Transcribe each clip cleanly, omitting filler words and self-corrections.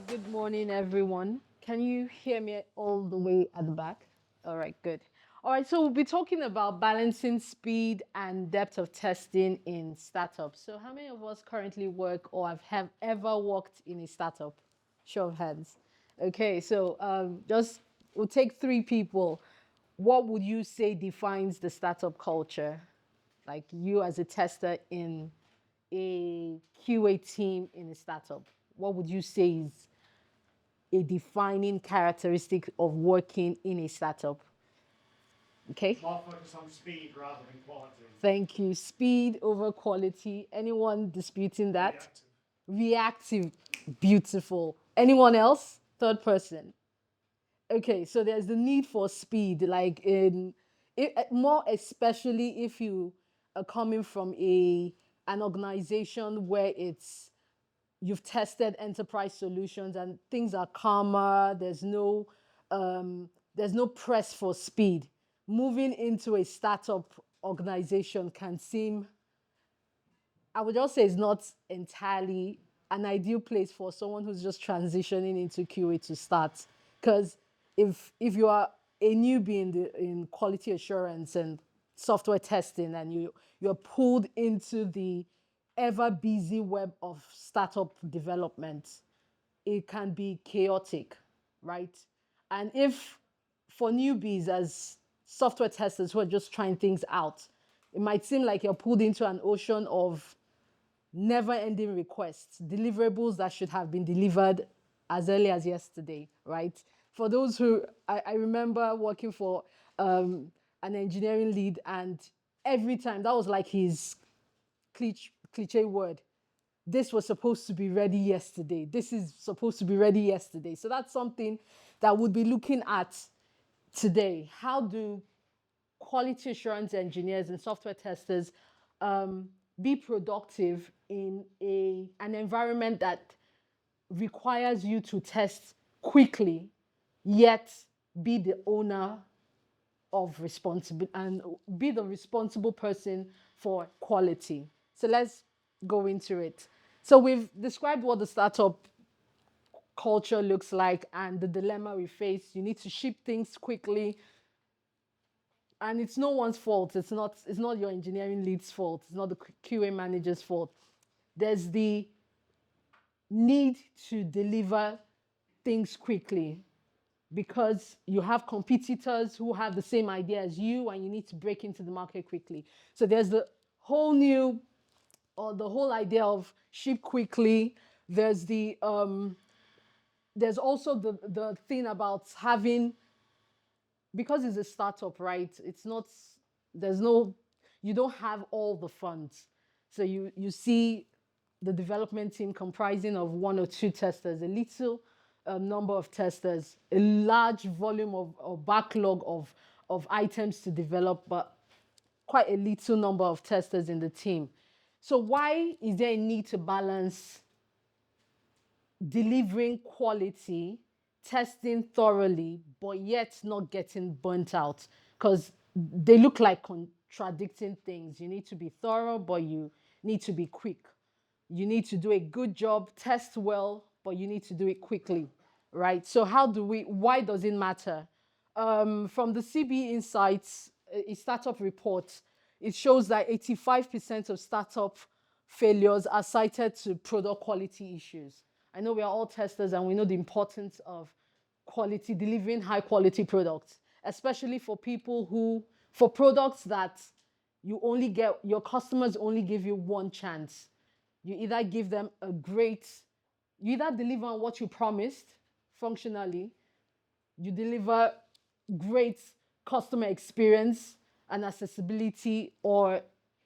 right, good morning, everyone. Can you hear me all the way at the back? All right, good. All right, so we'll be talking about balancing speed and depth of testing in startups. So, how many of us currently work or have ever worked in a startup? Show of hands. Okay, so just we'll take three people. What would you say defines the startup culture? Like you as a tester in a QA team in a startup, what would you say is a defining characteristic of working in a startup? Okay. More focus on speed rather than quality. Thank you. Speed over quality. Anyone disputing that? Reactive. Beautiful. Anyone else? Third person. Okay, so there's the need for speed, like more especially if you are coming from a an organization where you've tested enterprise solutions and things are calmer. There's no press for speed. Moving into a startup organization can seem, I would just say, it's not entirely an ideal place for someone who's just transitioning into QA to start. Because if you are a newbie in quality assurance and software testing, and you're pulled into the ever busy web of startup development, it can be chaotic, right? And if for newbies as software testers who are just trying things out, it might seem like you're pulled into an ocean of never ending requests, deliverables that should have been delivered as early as yesterday, right? For those who, I remember working for an engineering lead, and every time that was like his cliche word. This was supposed to be ready yesterday. This is supposed to be ready yesterday. So that's something that we'll be looking at today. How do quality assurance engineers and software testers be productive in an environment that requires you to test quickly, yet be the owner of responsibility and be the responsible person for quality? So let's go into it. So we've described what the startup culture looks like and the dilemma we face. You need to ship things quickly, and it's no one's fault. It's not your engineering lead's fault. It's not the QA manager's fault. There's the need to deliver things quickly because you have competitors who have the same idea as you, and you need to break into the market quickly. So there's the whole new, or the whole idea of ship quickly. There's also the thing about having, because it's a startup, right? It's not, there's no, you don't have all the funds. So you see the development team comprising of one or two testers, a little number of testers, a large volume of or backlog of items to develop, but quite a little number of testers in the team. So why is there a need to balance delivering quality, testing thoroughly, but yet not getting burnt out? Because they look like contradicting things. You need to be thorough, but you need to be quick. You need to do a good job, test well, but you need to do it quickly, right? So why does it matter? From the CB Insights, a startup report, it shows that 85% of startup failures are cited to product quality issues. I know we are all testers and we know the importance of quality, delivering high quality products, especially for products that your customers only give you one chance. You either give them you either deliver on what you promised functionally, you deliver great customer experience and accessibility, or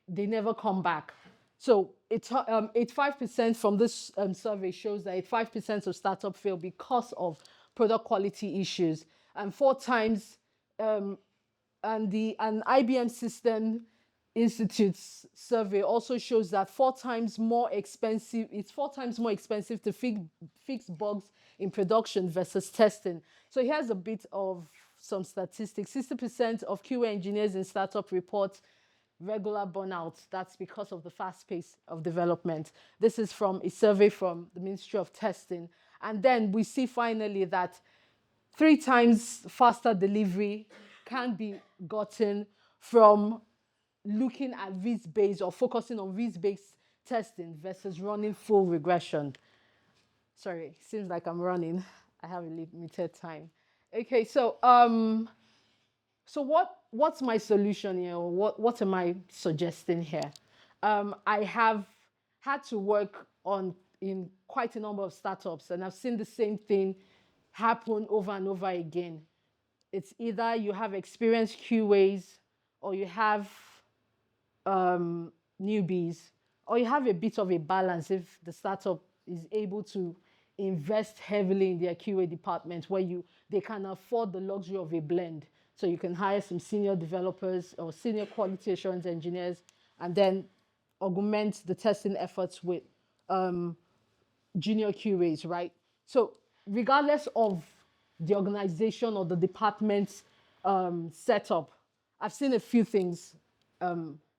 they never come back. So 85% from this survey shows that 85% of startups fail because of product quality issues, and four times, an IBM System Institute's survey also shows that it's 4 times more expensive to fix bugs in production versus testing. So here's a bit of some statistics. 60% of QA engineers in startup report regular burnout. That's because of the fast pace of development. This is from a survey from the Ministry of Testing. And then we see finally that 3 times faster delivery can be gotten from looking at risk-based or focusing on risk-based testing versus running full regression. Sorry, seems like I'm running. I have a limited time. Okay, so what's my solution here? What am I suggesting here? I have had to work on in quite a number of startups, and I've seen the same thing happen over and over again. It's either you have experienced QAs or you have newbies, or you have a bit of a balance if the startup is able to invest heavily in their QA department where they can afford the luxury of a blend. So you can hire some senior developers or senior quality assurance engineers and then augment the testing efforts with junior QAs, right? So regardless of the organization or the department's setup, I've seen a few things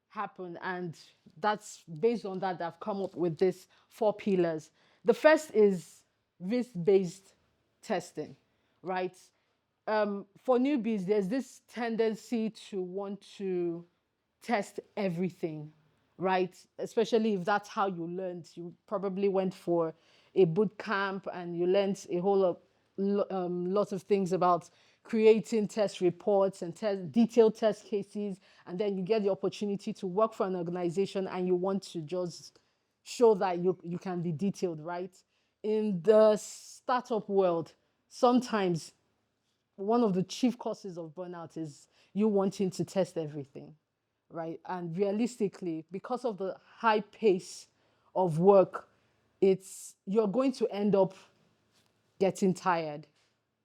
happen, and that's based on that I've come up with these 4 pillars. The first is risk-based testing, right? For newbies, there's this tendency to want to test everything, right? Especially if that's how you learned. You probably went for a boot camp and you learned a whole lot of things about creating test reports and detailed test cases, and then you get the opportunity to work for an organization and you want to just show that you can be detailed, right? In the startup world, sometimes one of the chief causes of burnout is you wanting to test everything, right? And realistically, because of the high pace of work, you're going to end up getting tired.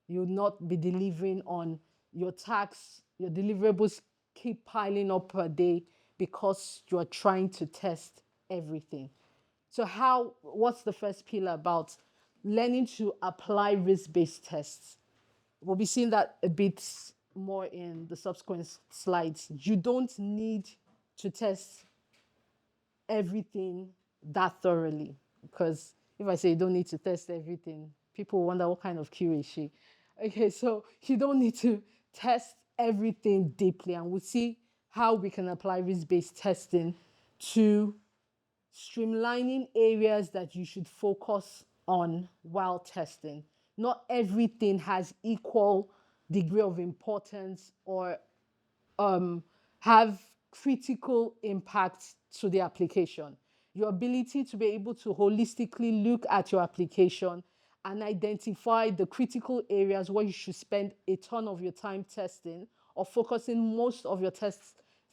You'll not be delivering on your tasks. Your deliverables keep piling up per day because you're trying to test everything. So what's the first pillar about? Learning to apply risk-based tests. We'll be seeing that a bit more in the subsequent slides. You don't need to test everything that thoroughly, because if I say you don't need to test everything, people wonder what kind of QA is she. Okay, so you don't need to test everything deeply, and we'll see how we can apply risk-based testing to streamlining areas that you should focus on while testing. Not everything has equal degree of importance or have critical impact to the application. Your ability to be able to holistically look at your application and identify the critical areas where you should spend a ton of your time testing or focusing most of your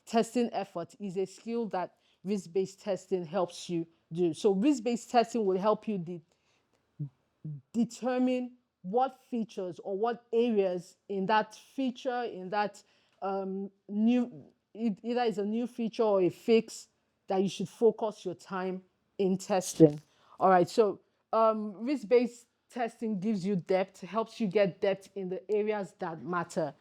testing effort is a skill that risk-based testing helps you do. So risk-based testing will help you determine what features or what areas in that feature, in that either is a new feature or a fix that you should focus your time in testing. All right, so risk-based testing gives you depth, helps you get depth in the areas that matter.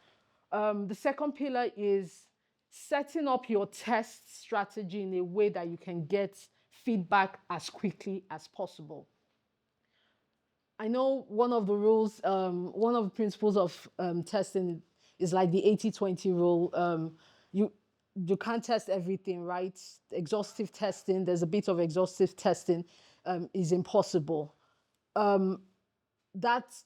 The second pillar is setting up your test strategy in a way that you can get feedback as quickly as possible. I know one of the rules, one of the principles of testing is like the 80-20 rule. You can't test everything, right? Exhaustive testing, there's a bit of exhaustive testing is impossible. That's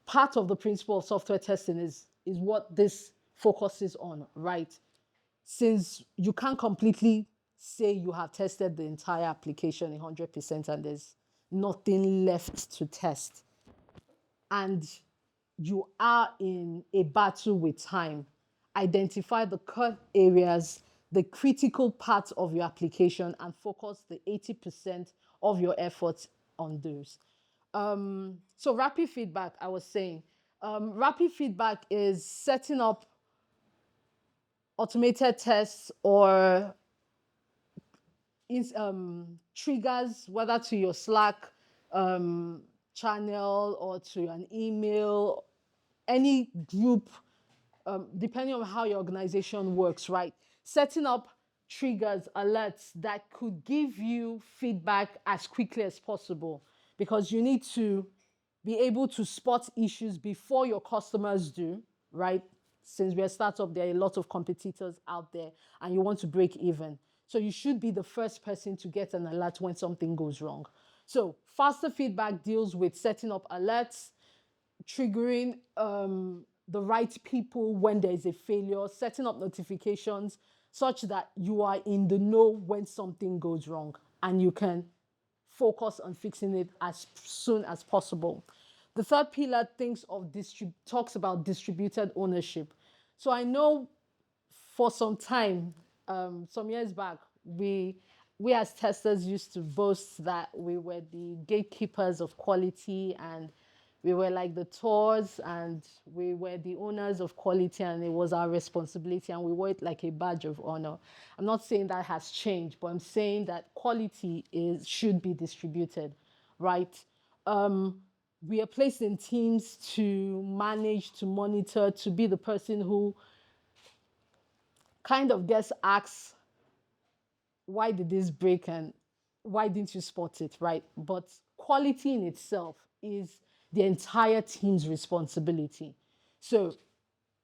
part of the principle of software testing is what this focuses on, right? Since you can't completely say you have tested the entire application 100% and there's nothing left to test, and you are in a battle with time, identify the cut areas, the critical parts of your application, and focus the 80% of your efforts on those. So rapid feedback, I was saying, rapid feedback is setting up automated tests or triggers, whether to your Slack channel or to an email, any group, depending on how your organization works, right? Setting up triggers, alerts that could give you feedback as quickly as possible, because you need to be able to spot issues before your customers do, right? Since we're a startup, there are a lot of competitors out there and you want to break even. So you should be the first person to get an alert when something goes wrong. So faster feedback deals with setting up alerts, triggering the right people when there is a failure, setting up notifications such that you are in the know when something goes wrong and you can focus on fixing it as soon as possible. The third pillar talks about distributed ownership. So I know for some time, some years back, we as testers used to boast that we were the gatekeepers of quality and we were like the tours and we were the owners of quality and it was our responsibility and we wore it like a badge of honor. I'm not saying that has changed, but I'm saying that quality should be distributed, right? We are placed in teams to manage, to monitor, to be the person who kind of gets asked, why did this break and why didn't you spot it, right? But quality in itself is the entire team's responsibility. So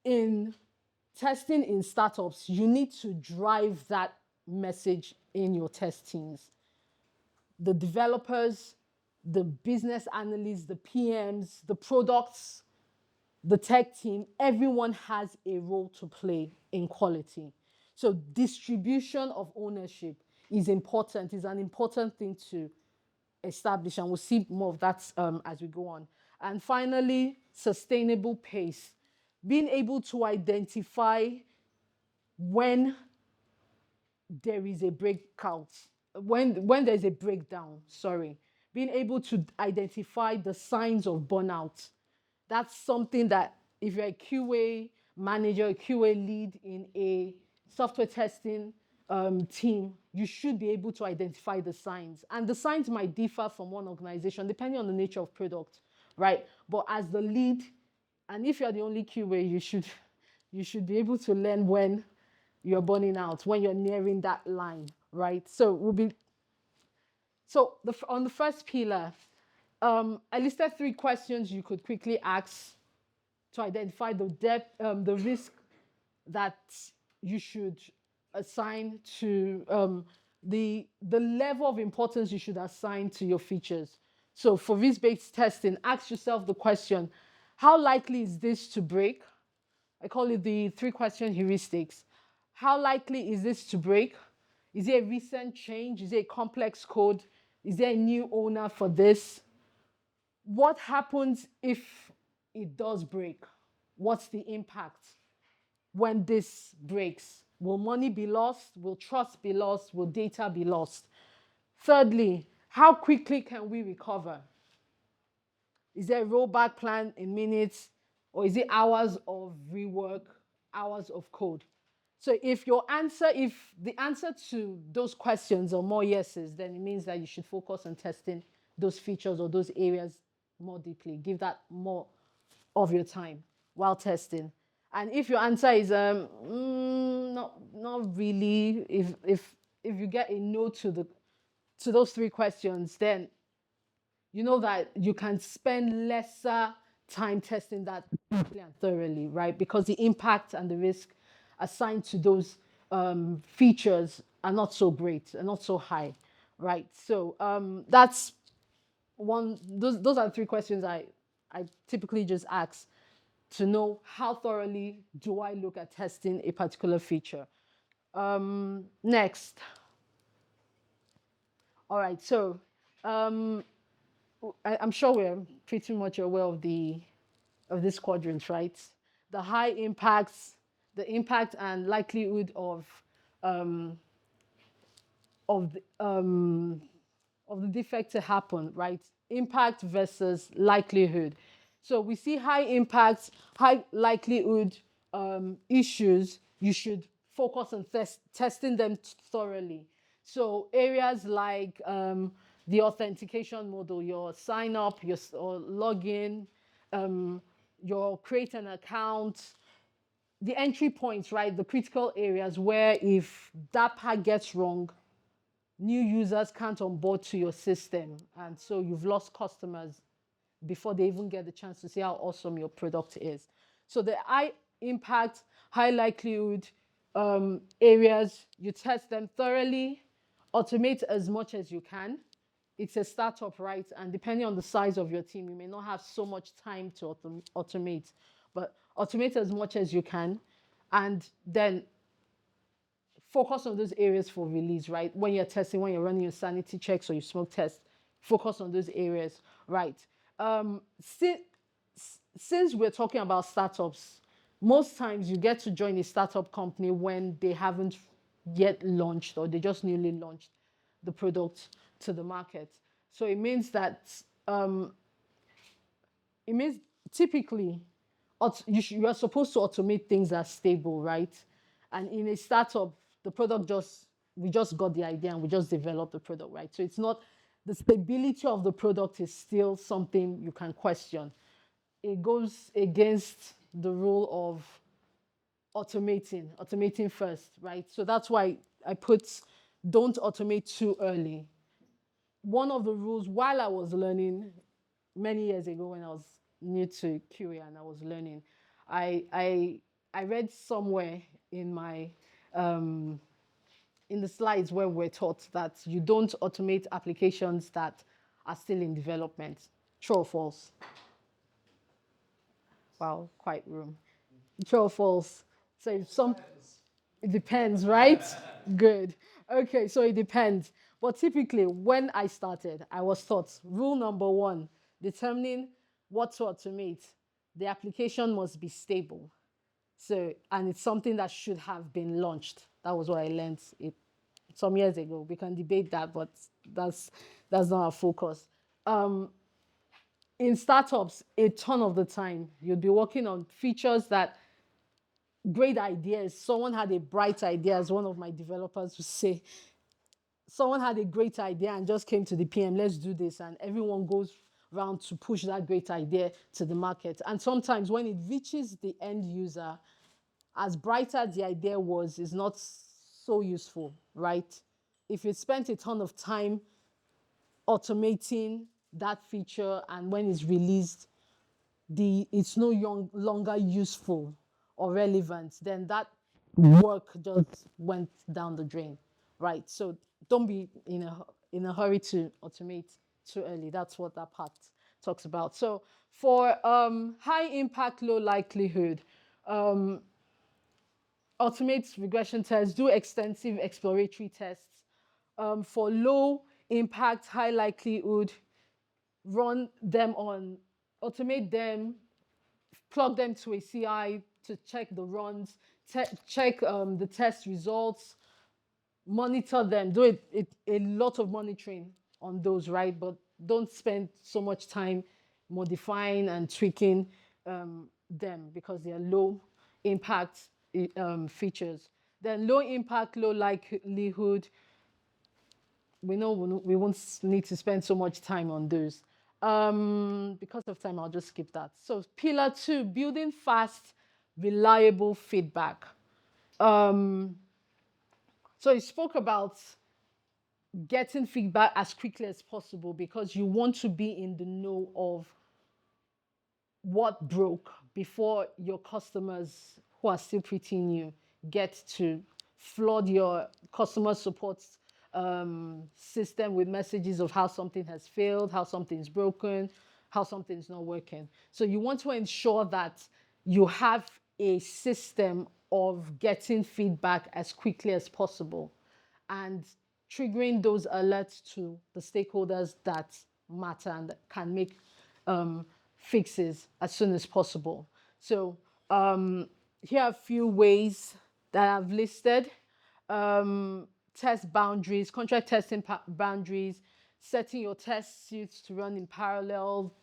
in testing in startups, you need to drive that message in your test teams. The developers, the business analysts, the PMs, the products, the tech team, everyone has a role to play in quality. So distribution of ownership is important, is an important thing to establish, and we'll see more of that as we go on. And finally, sustainable pace. Being able to identify when there is a breakout, when there's a breakdown, sorry. Being able to identify the signs of burnout. That's something that if you're a QA manager, a QA lead in a software testing team, you should be able to identify the signs. And the signs might differ from one organization depending on the nature of product, right? But as the lead, and if you're the only QA, you should be able to learn when you're burning out, when you're nearing that line, right? So on the first pillar, I listed 3 questions you could quickly ask to identify the risk that you should assign to the level of importance you should assign to your features. So for risk-based testing, ask yourself the question, how likely is this to break? I call it the 3-question heuristics. How likely is this to break? Is it a recent change? Is it a complex code? Is there a new owner for this? What happens if it does break? What's the impact when this breaks? Will money be lost? Will trust be lost? Will data be lost? Thirdly, how quickly can we recover? Is there a rollback plan in minutes, or is it hours of rework, hours of code? So if the answer to those questions are more yeses, then it means that you should focus on testing those features or those areas more deeply. Give that more of your time while testing. And if your answer is not really, if you get a no to those 3 questions, then you know that you can spend lesser time testing that deeply and thoroughly, right? Because the impact and the risk assigned to those features are not so great, are not so high, right? So that's one. Those are the 3 questions I typically just ask to know how thoroughly do I look at testing a particular feature. Next. All right, so I'm sure we're pretty much aware of these quadrants, right? The high impacts, the impact and likelihood of the defect to happen, right? Impact versus likelihood. So we see high impact, high likelihood issues. You should focus on testing them thoroughly. So areas like the authentication model, your sign up, or login, your create an account, the entry points, right? The critical areas where if that part gets wrong, new users can't onboard to your system. And so you've lost customers before they even get the chance to see how awesome your product is. So the high impact, high likelihood areas, you test them thoroughly, automate as much as you can. It's a startup, right? And depending on the size of your team, you may not have so much time to automate, but automate as much as you can. And then focus on those areas for release, right? When you're testing, when you're running your sanity checks or your smoke test, focus on those areas, right? Since we're talking about startups, most times you get to join a startup company when they haven't yet launched or they just newly launched the product to the market. So it means typically you are supposed to automate things that are stable, right? And in a startup, the product we just got the idea and we just developed the product, right? So it's not, the stability of the product is still something you can question. It goes against the rule of automating first, right? So that's why I put don't automate too early. One of the rules while I was learning many years ago when I was new to QA and I was learning, I read somewhere in my in the slides where we're taught that you don't automate applications that are still in development. True or false? Wow, quiet room. True or false? So if some, it depends, right? Good. Okay, so it depends. But typically, when I started, I was taught rule number one, determining what to automate. The application must be stable. So, and it's something that should have been launched. That was what I learned some years ago. We can debate that, but that's not our focus. In startups, a ton of the time, you'll be working on features that great ideas. Someone had a bright idea, as one of my developers would say. Someone had a great idea and just came to the PM, let's do this. And everyone goes around to push that great idea to the market. And sometimes when it reaches the end user, as bright as the idea was, is not so useful, right? If you spent a ton of time automating that feature and when it's released, it's no longer useful or relevant, then that work just went down the drain, right? So don't be in a hurry to automate too early. That's what that part talks about. So for high impact, low likelihood, automate regression tests, do extensive exploratory tests. For low impact, high likelihood, run them on, automate them, plug them to a CI to check the runs, check the test results, monitor them, do a lot of monitoring on those, right? But don't spend so much time modifying and tweaking them because they are low impact features. Then low impact, low likelihood, we know we won't need to spend so much time on those. Because of time, I'll just skip that. So pillar 2, building fast, reliable feedback. So he spoke about getting feedback as quickly as possible because you want to be in the know of what broke before your customers who are still pretty new get to flood your customer support system with messages of how something has failed, how something's broken, how something's not working. So you want to ensure that you have a system of getting feedback as quickly as possible and triggering those alerts to the stakeholders that matter and that can make fixes as soon as possible. So here are a few ways that I've listed. Test boundaries, contract testing boundaries, setting your test suites to run in parallel,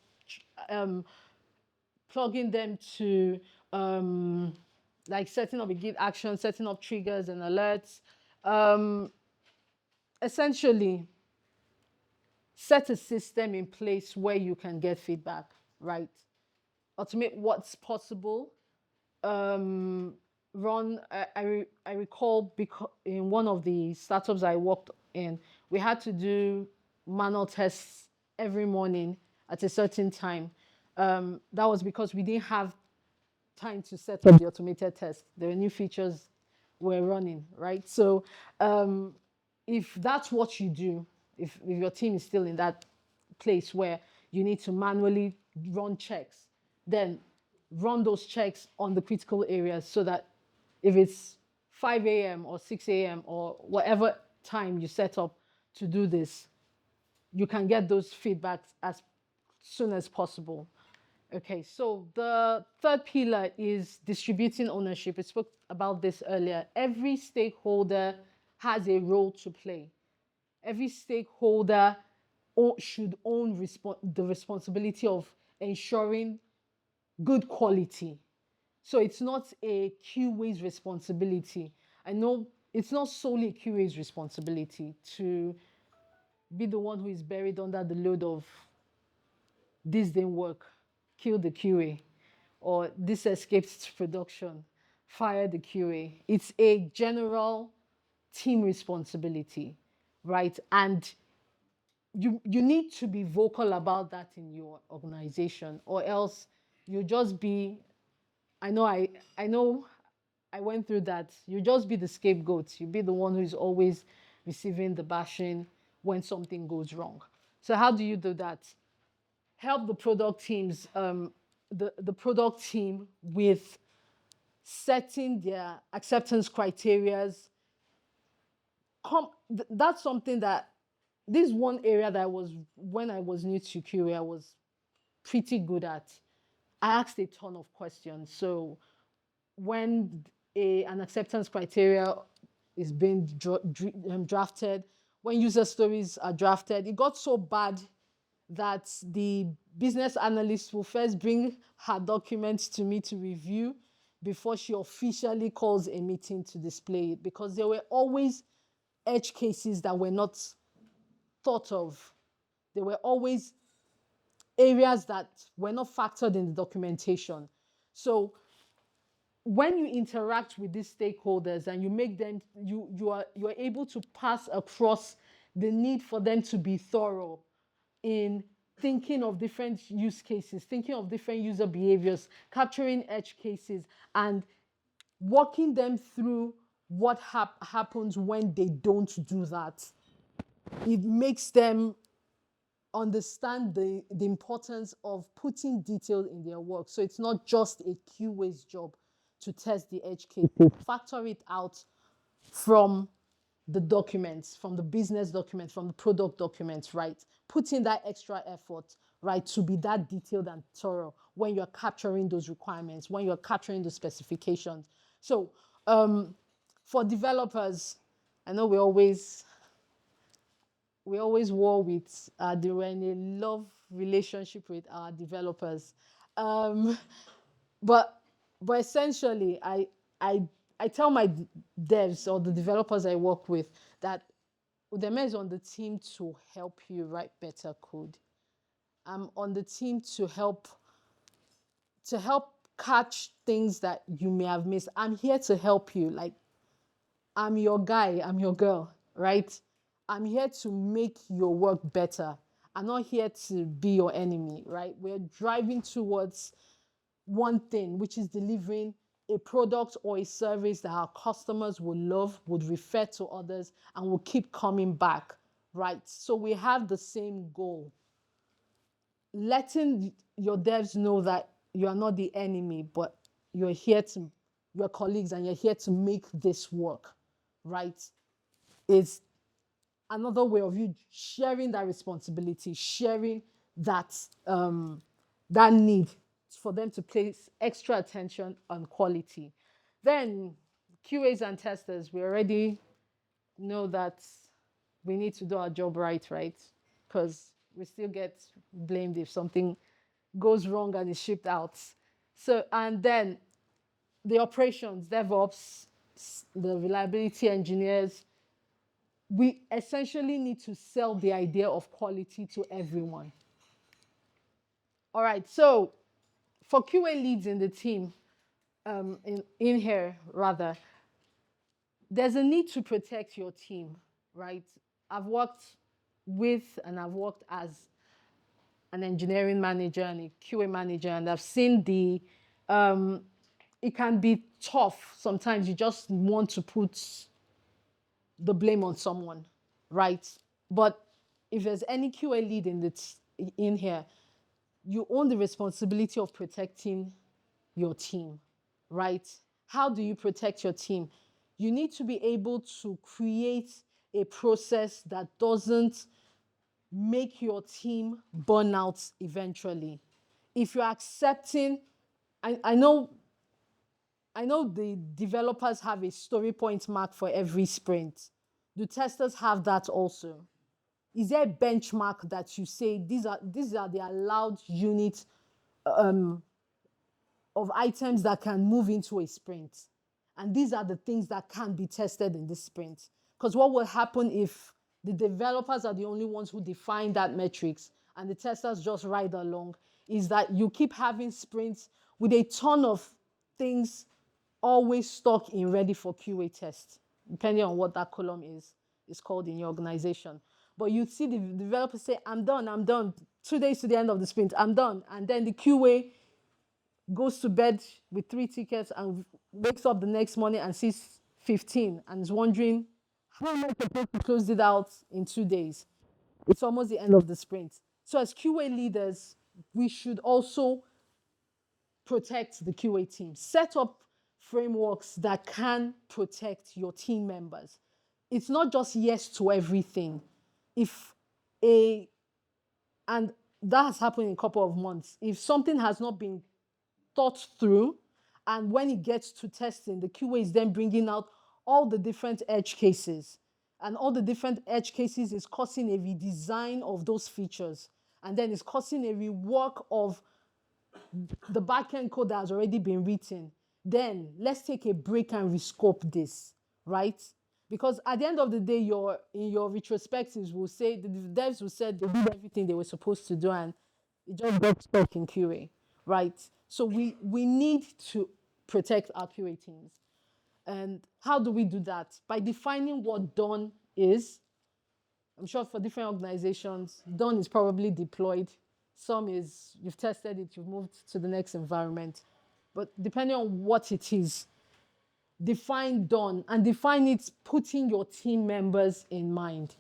plugging them to like setting up a git action, setting up triggers and alerts. Essentially, set a system in place where you can get feedback, right? Automate what's possible. Run, I recall in one of the startups I worked in, we had to do manual tests every morning at a certain time. That was because we didn't have time to set up the automated test. There were new features were running, right? So if that's what you do, if your team is still in that place where you need to manually run checks, then run those checks on the critical areas so that if it's 5 a.m. or 6 a.m. or whatever time you set up to do this, you can get those feedbacks as soon as possible. Okay, so the third pillar is distributing ownership. We spoke about this earlier. Every stakeholder has a role to play. Every stakeholder should own the responsibility of ensuring good quality. So it's not a QA's responsibility. I know it's not solely QA's responsibility to be the one who is buried under the load of this didn't work, kill the QA, or this escaped production, fire the QA. It's a general team responsibility, right? And you need to be vocal about that in your organization, or else you just be, I know I went through that. You just be the scapegoat. You be the one who is always receiving the bashing when something goes wrong. So how do you do that? Help the product teams, the product team with setting their acceptance criterias. That's something that this one area that I was when I was new to QA, I was pretty good at. I asked a ton of questions. So when an acceptance criteria is being drafted, when user stories are drafted, it got so bad that the business analyst will first bring her documents to me to review before she officially calls a meeting to display it, because there were always edge cases that were not thought of. There were always areas that were not factored in the documentation. So when you interact with these stakeholders and you make them, you are able to pass across the need for them to be thorough in thinking of different use cases, thinking of different user behaviors, capturing edge cases, and walking them through what happens when they don't do that. It makes them understand the importance of putting detail in their work. So it's not just a QA's job to test the edge cases. Factor it out from the documents, from the business documents, from the product documents, right? Put in that extra effort, right, to be that detailed and thorough when you're capturing those requirements, when you're capturing the specifications. So for developers, I know we always war with, they were in a love relationship with our developers. But essentially, I tell my devs or the developers I work with that Udeme is on the team to help you write better code. I'm on the team to help catch things that you may have missed. I'm here to help you. Like, I'm your guy, I'm your girl, right? I'm here to make your work better. I'm not here to be your enemy, right? We're driving towards one thing, which is delivering a product or a service that our customers will love, would refer to others, and will keep coming back, right? So we have the same goal. Letting your devs know that you are not the enemy, but you're here to, your colleagues, and you're here to make this work, right? Is another way of you sharing that responsibility, sharing that that need for them to place extra attention on quality. Then QAs and testers, we already know that we need to do our job right, right? Because we still get blamed if something goes wrong and is shipped out. So, and then the operations, DevOps, the reliability engineers, we essentially need to sell the idea of quality to everyone. All right, so for QA leads in the team, in here rather, there's a need to protect your team, right? I've worked with and I've worked as an engineering manager and a QA manager, and I've seen um, it can be tough. Sometimes you just want to put the blame on someone, right? But if there's any QA lead in here, you own the responsibility of protecting your team, right? How do you protect your team? You need to be able to create a process that doesn't make your team burn out eventually. If you're accepting, I know the developers have a story point mark for every sprint. Do testers have that also? Is there a benchmark that you say these are the allowed units of items that can move into a sprint? And these are the things that can be tested in this sprint. Because what will happen if the developers are the only ones who define that metrics and the testers just ride along is that you keep having sprints with a ton of things always stuck in ready for QA test, depending on what that column is called in your organization. But you see the developers say, I'm done. 2 days to the end of the sprint, I'm done. And then the QA goes to bed with 3 tickets and wakes up the next morning and sees 15 and is wondering, how am I supposed to close it out in 2 days? It's almost the end of the sprint. So as QA leaders, we should also protect the QA team. Set up frameworks that can protect your team members. It's not just yes to everything. If a and that has happened in a couple of months. If something has not been thought through, and when it gets to testing, the QA is then bringing out all the different edge cases. And all the different edge cases is causing a redesign of those features. And then it's causing a rework of the backend code that has already been written. Then let's take a break and rescope this, right? Because at the end of the day, in your retrospectives will say, the devs will say they did everything they were supposed to do and it just got stuck in QA, right? So we need to protect our QA teams. And how do we do that? By defining what done is. I'm sure for different organizations, done is probably deployed. Some is you've tested it, you've moved to the next environment. But depending on what it is, define done and define it putting your team members in mind.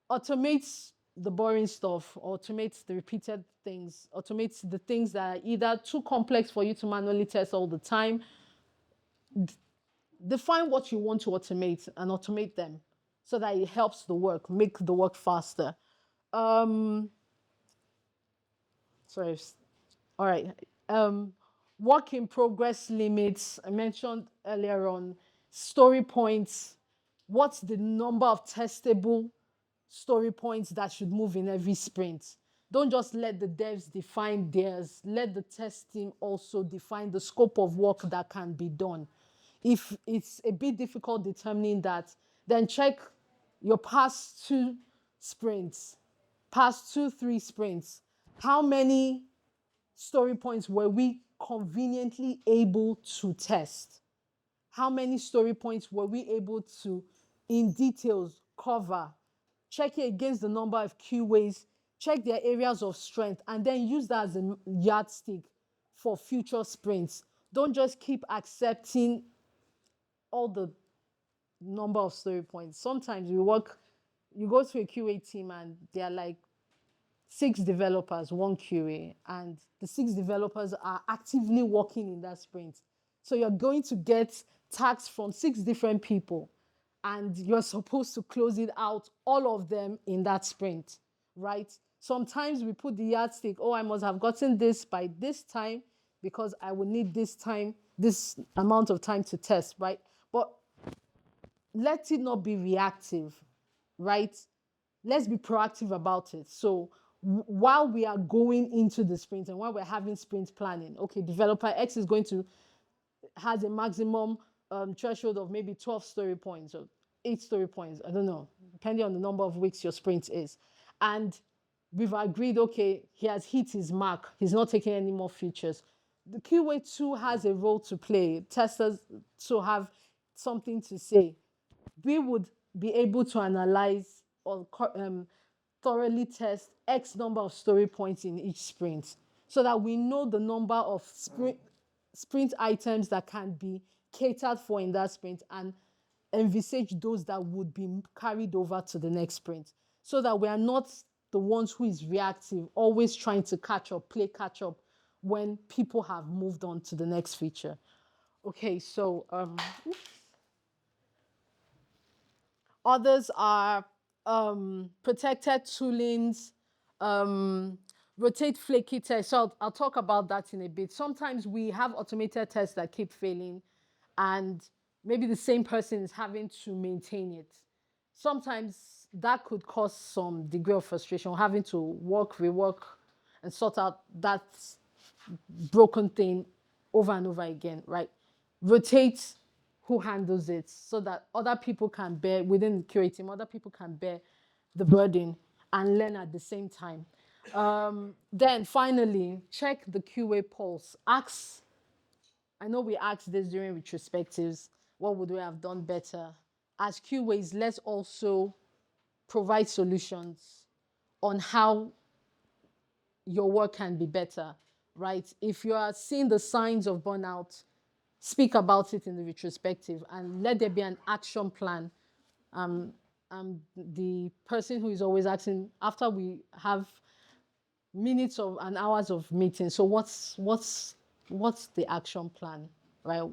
Automate the boring stuff, automate the repeated things, automate the things that are either too complex for you to manually test all the time. Define what you want to automate and automate them so that it helps the work, make the work faster. Um, sorry. All right. Work in progress limits. I mentioned earlier on story points. What's the number of testable story points that should move in every sprint? Don't just let the devs define theirs. Let the test team also define the scope of work that can be done. If it's a bit difficult determining that, then check your past 2 sprints, past 2-3 sprints. How many story points were we conveniently able to test? How many story points were we able to, in details, cover? Check it against the number of QAs, check their areas of strength, and then use that as a yardstick for future sprints. Don't just keep accepting all the number of story points. Sometimes you go to a QA team and they're like 6 developers, 1 QA, and the 6 developers are actively working in that sprint. So you're going to get tasks from 6 different people, and you're supposed to close it out, all of them in that sprint, right? Sometimes we put the yardstick, oh, I must have gotten this by this time because I will need this time, this amount of time to test, right? But let it not be reactive, right? Let's be proactive about it. So while we are going into the sprint and while we're having sprint planning, okay, developer X is going to has a maximum threshold of maybe 12 story points or 8 story points. I don't know, depending on the number of weeks your sprint is. And we've agreed, okay, he has hit his mark. He's not taking any more features. The QA too has a role to play. Testers to have something to say. We would be able to analyze or thoroughly test X number of story points in each sprint so that we know the number of sprint items that can be catered for in that sprint and envisage those that would be carried over to the next sprint so that we are not the ones who is reactive, always trying to catch up, play catch up when people have moved on to the next feature. Okay, so others are protected toolings, rotate flaky tests. So I'll talk about that in a bit. Sometimes we have automated tests that keep failing, and maybe the same person is having to maintain it. Sometimes that could cause some degree of frustration, having to work, rework, and sort out that broken thing over and over again, right? Rotate who handles it so that other people can bear, within the QA team, other people can bear the burden and learn at the same time. Then finally, check the QA pulse. Ask, I know we asked this during retrospectives, what would we have done better? As QAs, let's also provide solutions on how your work can be better, right? If you are seeing the signs of burnout, speak about it in the retrospective and let there be an action plan. I'm the person who is always asking after we have minutes of and hours of meeting. So what's the action plan, right?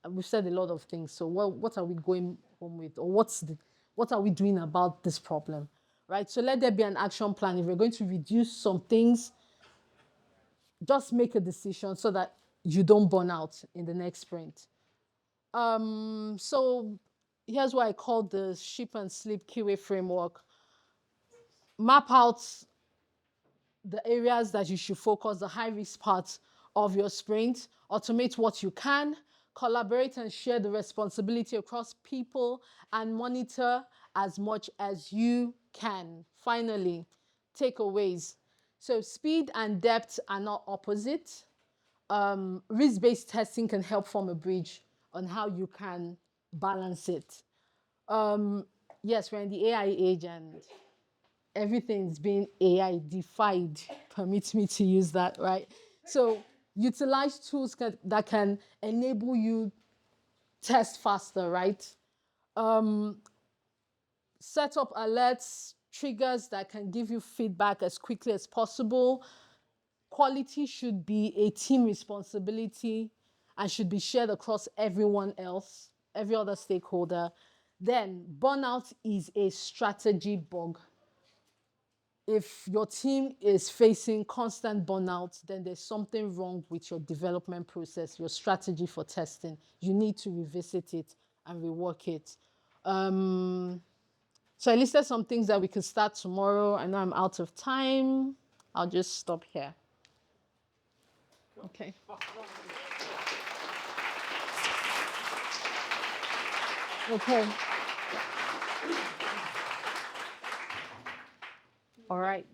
We've said a lot of things. So what are we going home with, or what are we doing about this problem, right? So let there be an action plan. If we're going to reduce some things, just make a decision so that you don't burn out in the next sprint. So here's what I call the ship and sleep QA framework. Map out the areas that you should focus, the high risk parts of your sprint, automate what you can, collaborate and share the responsibility across people, and monitor as much as you can. Finally, takeaways. So speed and depth are not opposite. Risk-based testing can help form a bridge on how you can balance it. Yes, we're in the AI age and everything's being AI defied. Permit me to use that, right? So utilize tools that can enable you test faster, right? Set up alerts, triggers that can give you feedback as quickly as possible. Quality should be a team responsibility and should be shared across everyone else, every other stakeholder. Then burnout is a strategy bug. If your team is facing constant burnout, then there's something wrong with your development process, your strategy for testing. You need to revisit it and rework it. So I listed some things that we could start tomorrow. I know I'm out of time. I'll just stop here. Okay. Okay. All right.